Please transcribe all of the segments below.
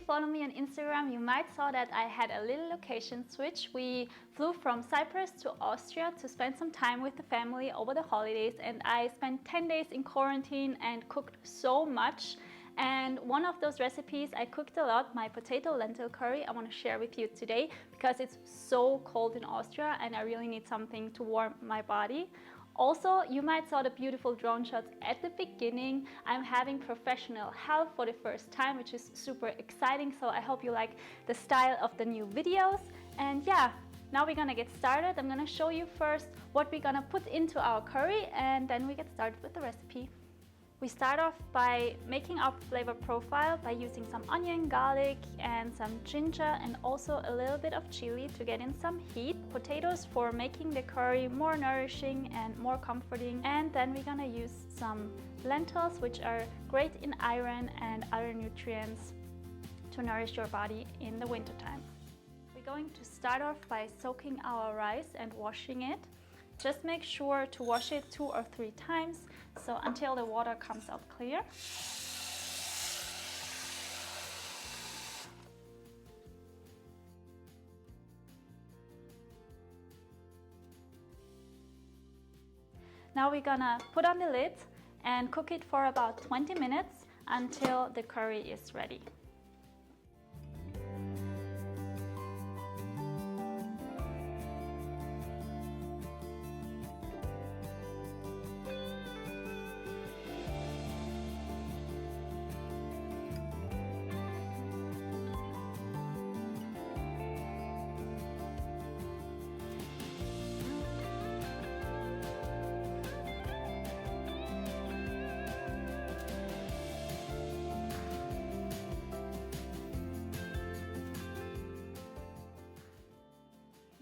follow me on Instagram, you might saw that I had a little location switch. We flew from Cyprus to Austria to spend some time with the family over the holidays, and I spent 10 days in quarantine and cooked so much. And one of those recipes I cooked a lot, my potato lentil curry, I want to share with you today because it's so cold in Austria and I really need something to warm my body. Also, you might saw the beautiful drone shots at the beginning. I'm having professional help for the first time, which is super exciting. So I hope you like the style of the new videos. And yeah, now we're gonna get started. I'm gonna show you first what we're gonna put into our curry, and then we get started with the recipe. We start off by making our flavor profile by using some onion, garlic and some ginger, and also a little bit of chili to get in some heat. Potatoes for making the curry more nourishing and more comforting. And then we're gonna use some lentils, which are great in iron and other nutrients to nourish your body in the wintertime. We're going to start off by soaking our rice and washing it. Just make sure to wash it 2 or 3 times, so until the water comes out clear. Now we're gonna put on the lid and cook it for about 20 minutes until the curry is ready.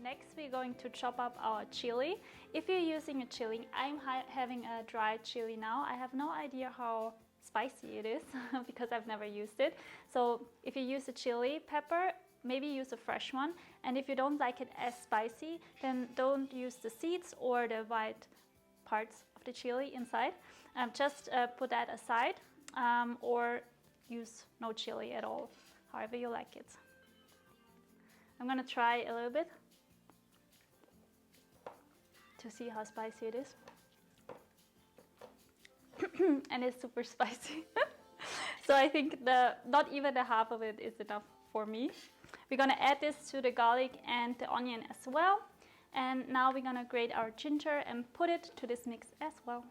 Next, we're going to chop up our chili. If you're using a chili, I'm having a dry chili now. I have no idea how spicy it is because I've never used it. So if you use a chili pepper, maybe use a fresh one. And if you don't like it as spicy, then don't use the seeds or the white parts of the chili inside. Just put that aside, or use no chili at all, however you like it. I'm gonna try a little bit to see how spicy it is. And it's super spicy. So I think not even the half of it is enough for me. We're gonna add this to the garlic and the onion as well. And now we're gonna grate our ginger and put it to this mix as well.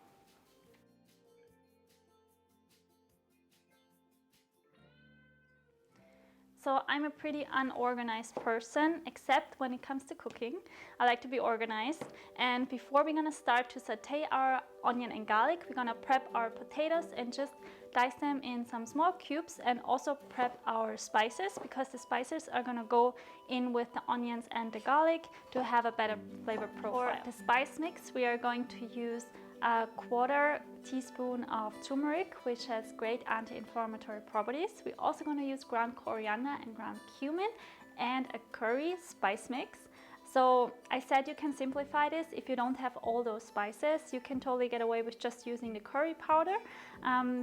So I'm a pretty unorganized person, except when it comes to cooking. I like to be organized. And before we're gonna start to saute our onion and garlic, we're gonna prep our potatoes and just dice them in some small cubes, and also prep our spices, because the spices are gonna go in with the onions and the garlic to have a better flavor profile. For the spice mix, we are going to use a 1/4 teaspoon of turmeric, which has great anti-inflammatory properties. We're also going to use ground coriander and ground cumin and a curry spice mix. So I said you can simplify this. If you don't have all those spices, you can totally get away with just using the curry powder.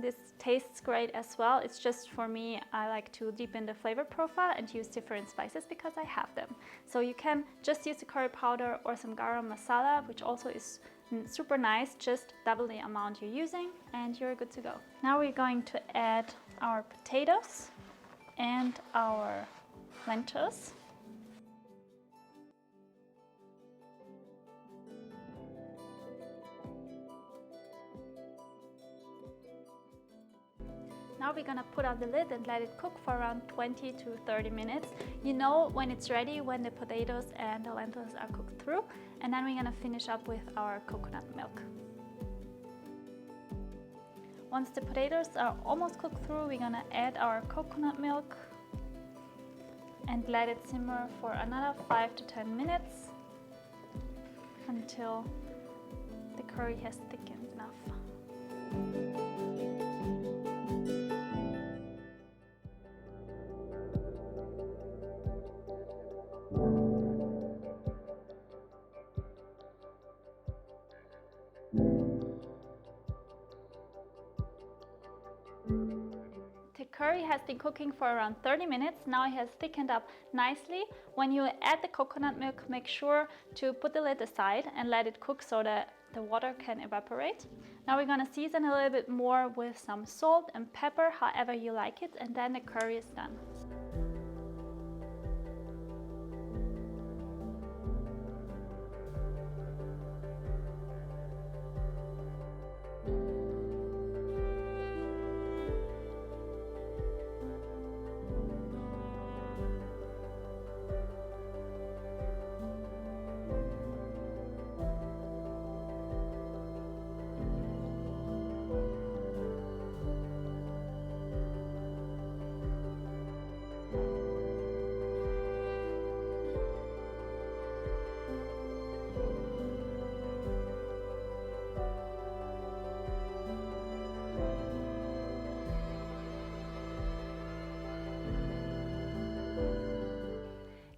This tastes great as well. It's just, for me, I like to deepen the flavor profile and use different spices because I have them. So you can just use the curry powder or some garam masala, which also is super nice. Just double the amount you're using and you're good to go. Now we're going to add our potatoes and our lentils. Now we're gonna put on the lid and let it cook for around 20 to 30 minutes. You know when it's ready, when the potatoes and the lentils are cooked through. And then we're gonna finish up with our coconut milk. Once the potatoes are almost cooked through, we're gonna add our coconut milk and let it simmer for another 5 to 10 minutes until the curry has thickened enough. The curry has been cooking for around 30 minutes. Now it has thickened up nicely. When you add the coconut milk, make sure to put the lid aside and let it cook so that the water can evaporate. Now we're gonna season a little bit more with some salt and pepper, however you like it, and then the curry is done.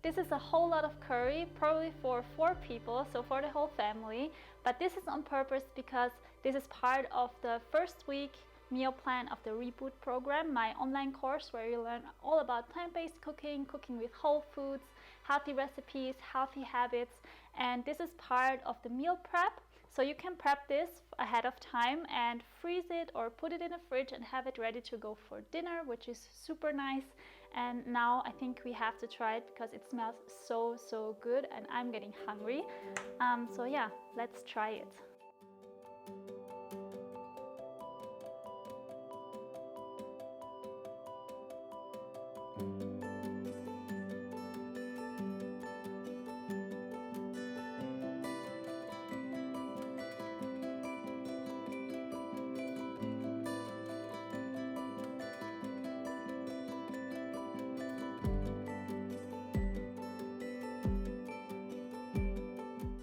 This is a whole lot of curry, probably for 4 people, so for the whole family. But this is on purpose because this is part of the first week meal plan of the REBOOT program, my online course where you learn all about plant-based cooking, cooking with whole foods, healthy recipes, healthy habits. And this is part of the meal prep. So you can prep this ahead of time and freeze it or put it in the fridge and have it ready to go for dinner, which is super nice. And now I think we have to try it because it smells so good and I'm getting hungry. So yeah, let's try it.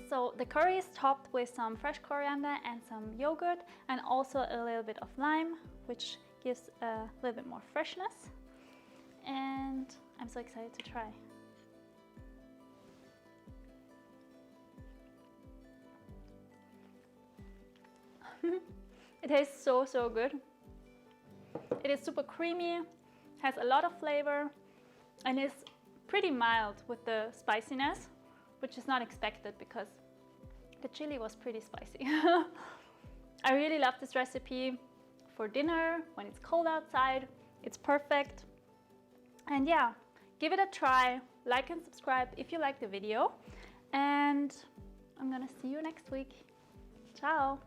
So the curry is topped with some fresh coriander and some yogurt and also a little bit of lime, which gives a little bit more freshness. And I'm so excited to try. It tastes so good. It is super creamy, has a lot of flavor, and is pretty mild with the spiciness, which is not expected because the chili was pretty spicy. I really love this recipe for dinner when it's cold outside. It's perfect. And yeah, give it a try, like and subscribe if you like the video. And I'm gonna see you next week. Ciao.